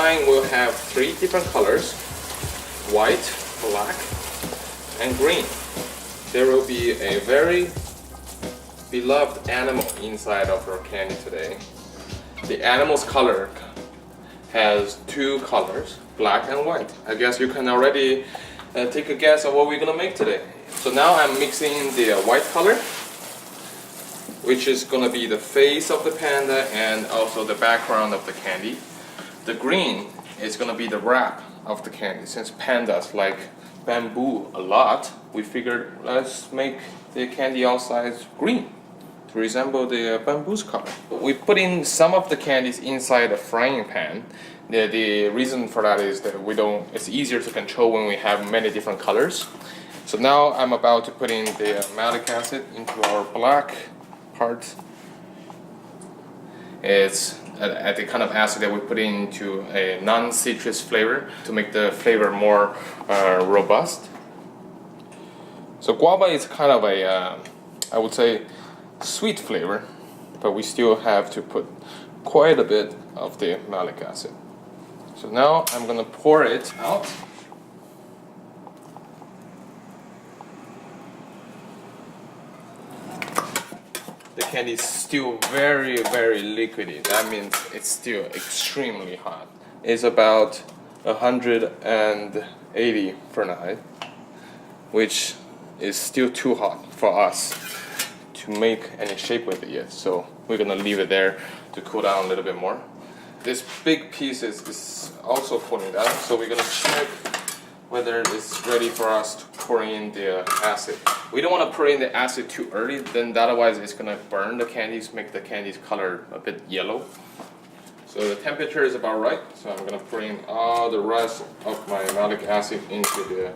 line will have 3 different colors: white, black, and green. There will be a very beloved animal inside of our candy today. The animal's color has 2 colors, black and white. I guess you can already take a guess of what we're gonna make today. So now I'm mixing the white color, which is gonna be the face of the panda and also the background of the candy. The green is gonna be the wrap of the candy. Since pandas like bamboo a lot, we figured let's make the candy outside green to resemble the bamboo's color. We put in some of the candies inside a frying pan. The reason for that is that it's easier to control when we have many different colors. So now I'm about to put in the malic acid into our black part. It's the kind of acid that we put into a non-citrus flavor to make the flavor more robust. So guava is kind of a, I would say, sweet flavor, but we still have to put quite a bit of the malic acid. So now I'm gonna pour it out. The candy is still very, very liquidy. That means it's still extremely hot. It's about 180 Fahrenheit, which is still too hot for us to make any shape with it yet. So we're gonna leave it there to cool down a little bit more. This big piece is also cooling down, so we're gonna check whether it's ready for us to pour in the acid. We don't want to pour in the acid too early, then otherwise it's going to burn the candies, make the candies color a bit yellow. So the temperature is about right, so I'm going to pour in all the rest of my malic acid into the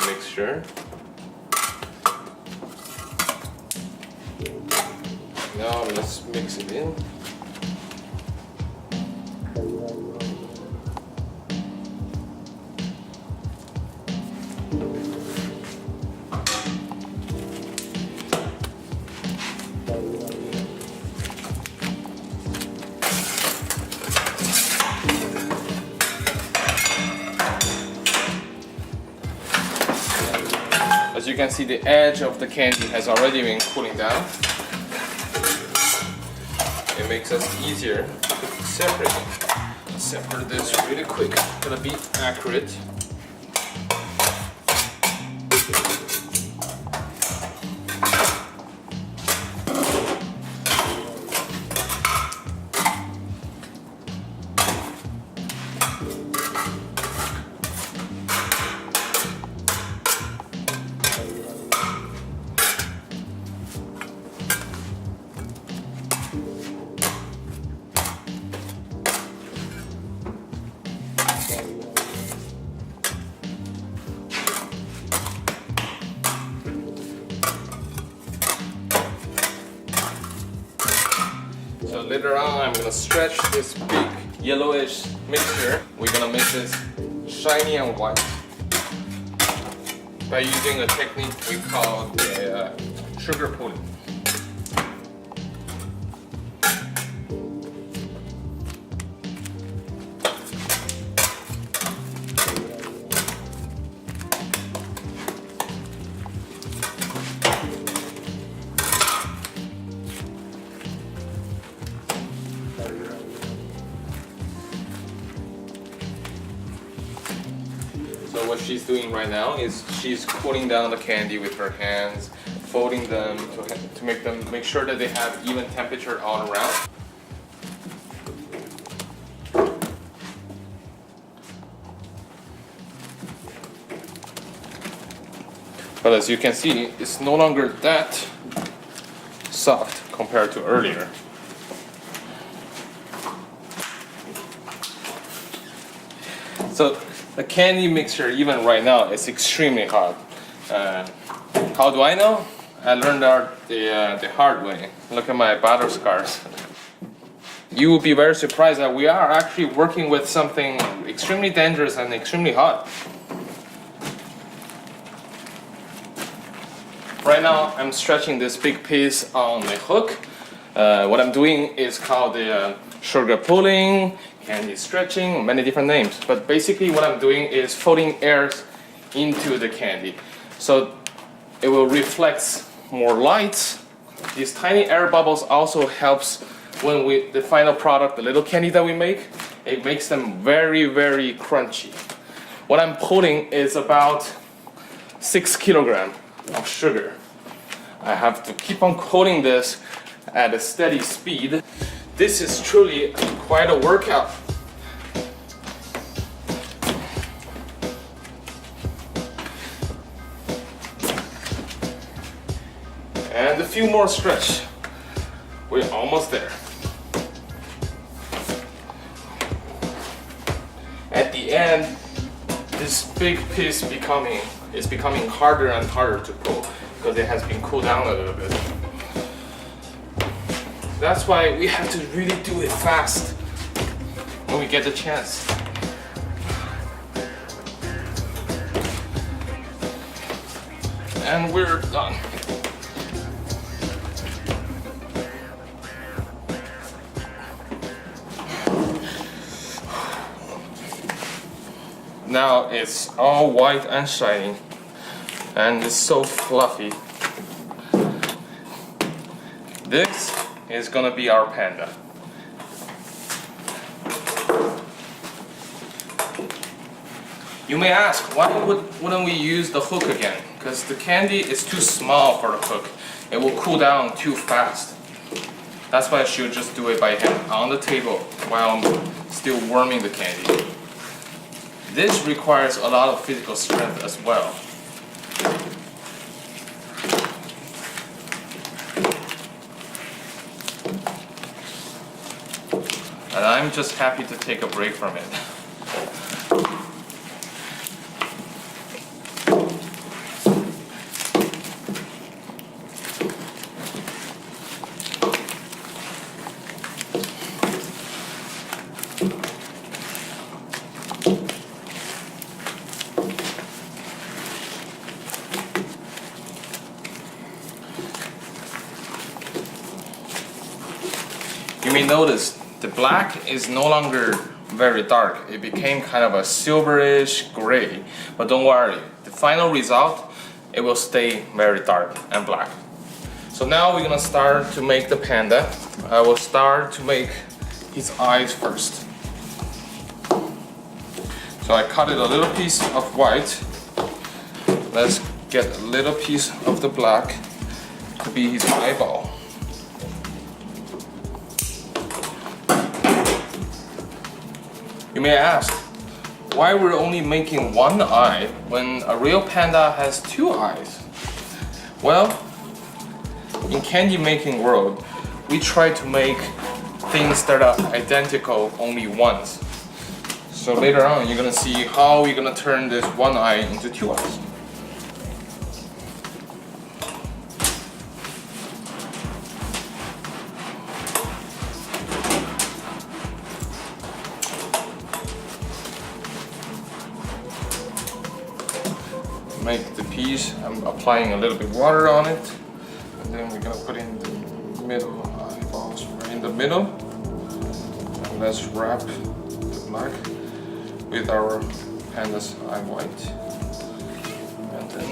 mixture. Now let's mix it in. As you can see, the edge of the candy has already been cooling down. It makes us easier to separate it. Separate this really quick. Gonna be accurate. So later on, I'm gonna stretch this big yellowish mixture. We're gonna make this shiny and white by using a technique we call the sugar pulling. So what she's doing right now is she's cooling down the candy with her hands, folding them to make sure that they have even temperature all around. But as you can see, it's no longer that soft compared to earlier. So the candy mixture, even right now, is extremely hot. How do I know? I learned that the hard way. Look at my battle scars. You will be very surprised that we are actually working with something extremely dangerous and extremely hot. Right now, I'm stretching this big piece on the hook. What I'm doing is called the sugar pulling, candy stretching, many different names. But basically what I'm doing is folding air into the candy. So it will reflect more light. These tiny air bubbles also helps when the final product, the little candy that we make, it makes them very, very crunchy. What I'm putting is about 6 kilograms of sugar. I have to keep on coating this at a steady speed. This is truly quite a workout. And a few more stretch. We're almost there. At the end, this big piece is becoming harder and harder to pull because it has been cooled down a little bit. That's why we have to really do it fast when we get the chance. And we're done. Now it's all white and shiny, and it's so fluffy. This is gonna be our panda. You may ask, why wouldn't we use the hook again? Because the candy is too small for the hook. It will cool down too fast. That's why I should just do it by hand on the table while I'm still warming the candy. This requires a lot of physical strength as well. And I'm just happy to take a break from it. You may notice the black is no longer very dark. It became kind of a silverish gray. But don't worry, the final result, it will stay very dark and black. So now we're gonna start to make the panda. I will start to make his eyes first. So I cut it a little piece of white. Let's get a little piece of the black to be his eyeball. You may ask, why we're only making one eye when a real panda has two eyes? Well, in candy making world, we try to make things that are identical only once. So later on, you're gonna see how we're gonna turn this one eye into two eyes. Make the piece, I'm applying a little bit water on it, and then we're gonna put in the middle eyeballs right in the middle. And let's wrap the black with our panda's eye white, and then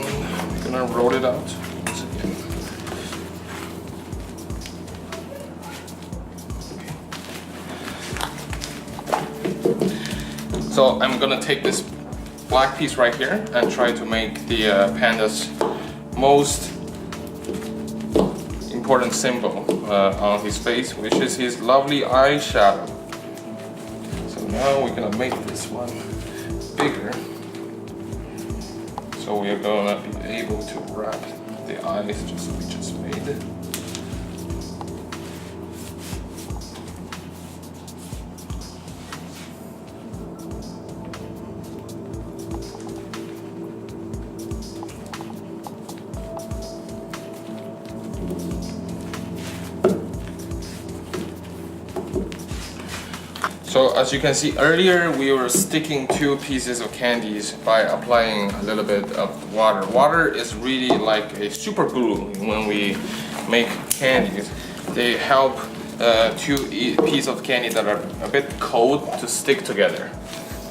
we're gonna roll it out once again. So I'm gonna take this black piece right here and try to make the panda's most important symbol on his face, which is his lovely eyeshadow. So now we're gonna make this one bigger, so we are gonna be able to wrap the eyes just we just made. So as you can see earlier, we were sticking two pieces of candies by applying a little bit of water. Water is really like a super glue when we make candies. They help two pieces of candy that are a bit cold to stick together.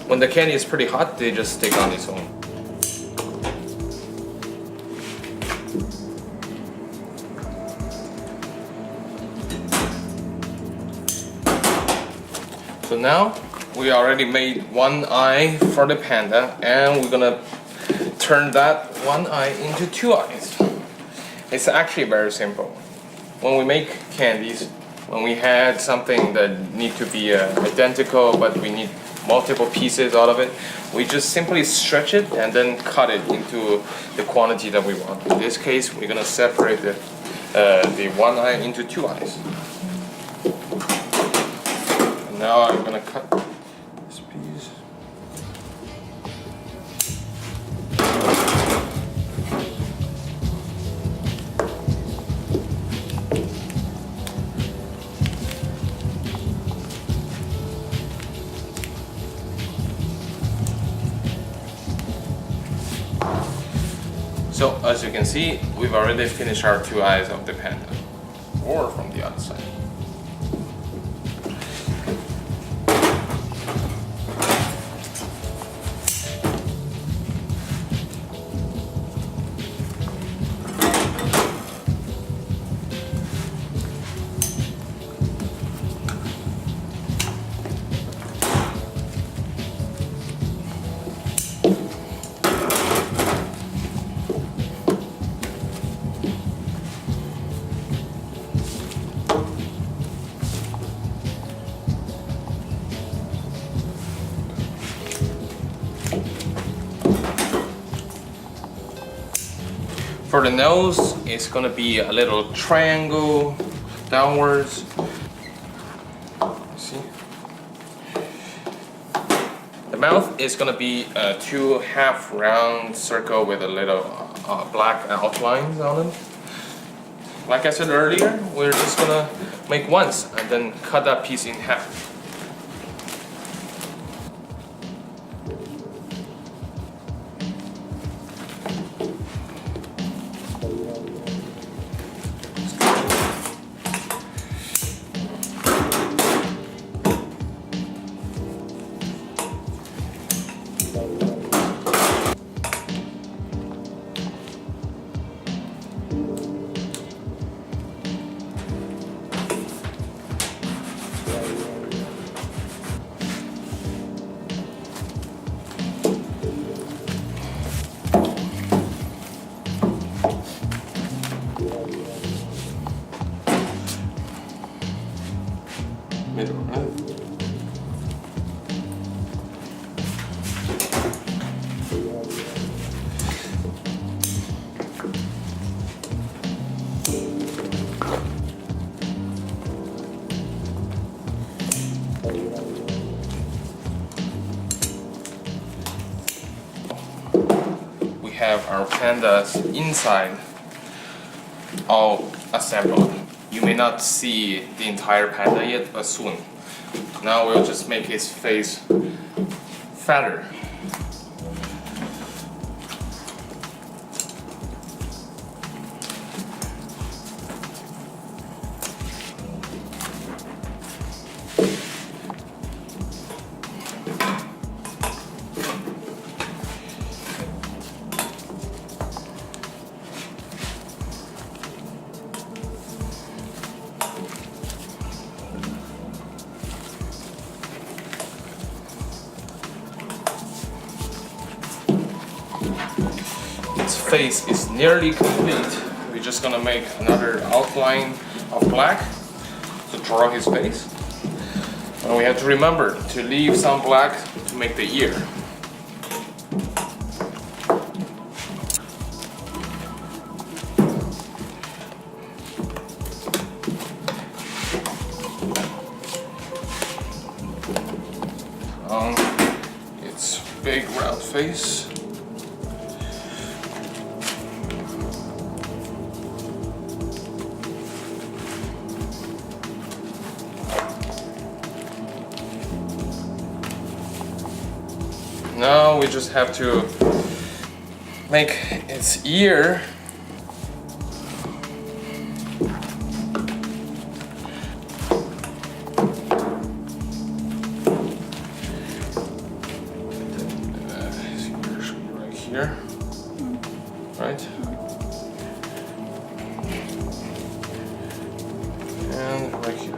When the candy is pretty hot, they just stick on its own. So now we already made one eye for the panda, and we're gonna turn that one eye into two eyes. It's actually very simple. When we make candies, when we had something that need to be identical but we need multiple pieces out of it, we just simply stretch it and then cut it into the quantity that we want. In this case, we're gonna separate the one eye into two eyes. And now I'm gonna cut this piece. So as you can see, we've already finished our two eyes of the panda, or from the other side. For the nose, it's gonna be a little triangle downwards. See? The mouth is gonna be a two half round circle with a little black outlines on them. Like I said earlier, we're just gonna make once and then cut that piece in half. Middle, right? We have our pandas inside all assembled. You may not see the entire panda yet, but soon. Now we'll just make his face fatter. Its face is nearly complete. We're just gonna make another outline of black to draw his face. And we have to remember to leave some black to make the ear. Its big round face. Now we just have to make its ear. here, right? And right here.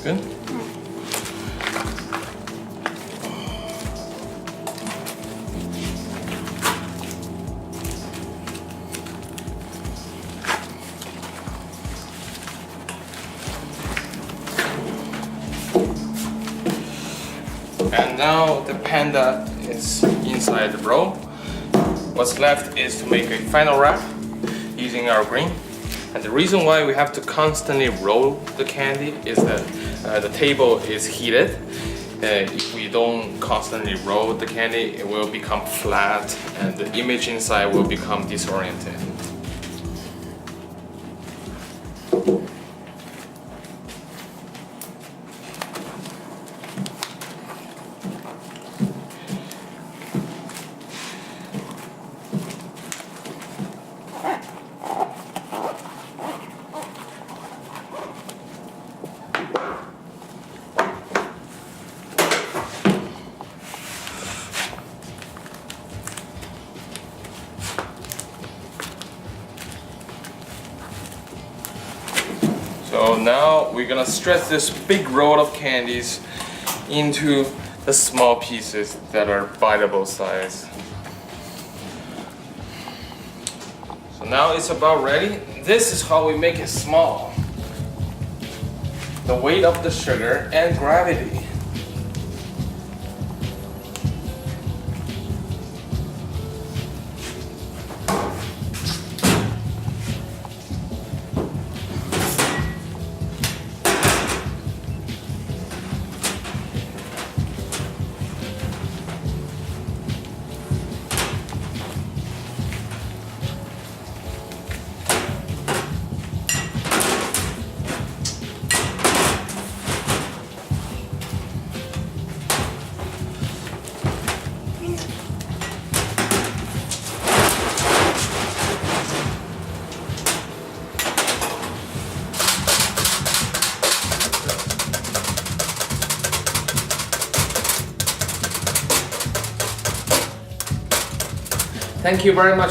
Good? And now the panda is inside the roll. What's left is to make a final wrap using our green. And the reason why we have to constantly roll the candy is that the table is heated. If we don't constantly roll the candy, it will become flat and the image inside will become disoriented. So now we're gonna stretch this big roll of candies into the small pieces that are biteable size. So now it's about ready. This is how we make it small. The weight of the sugar and gravity. Thank you very much.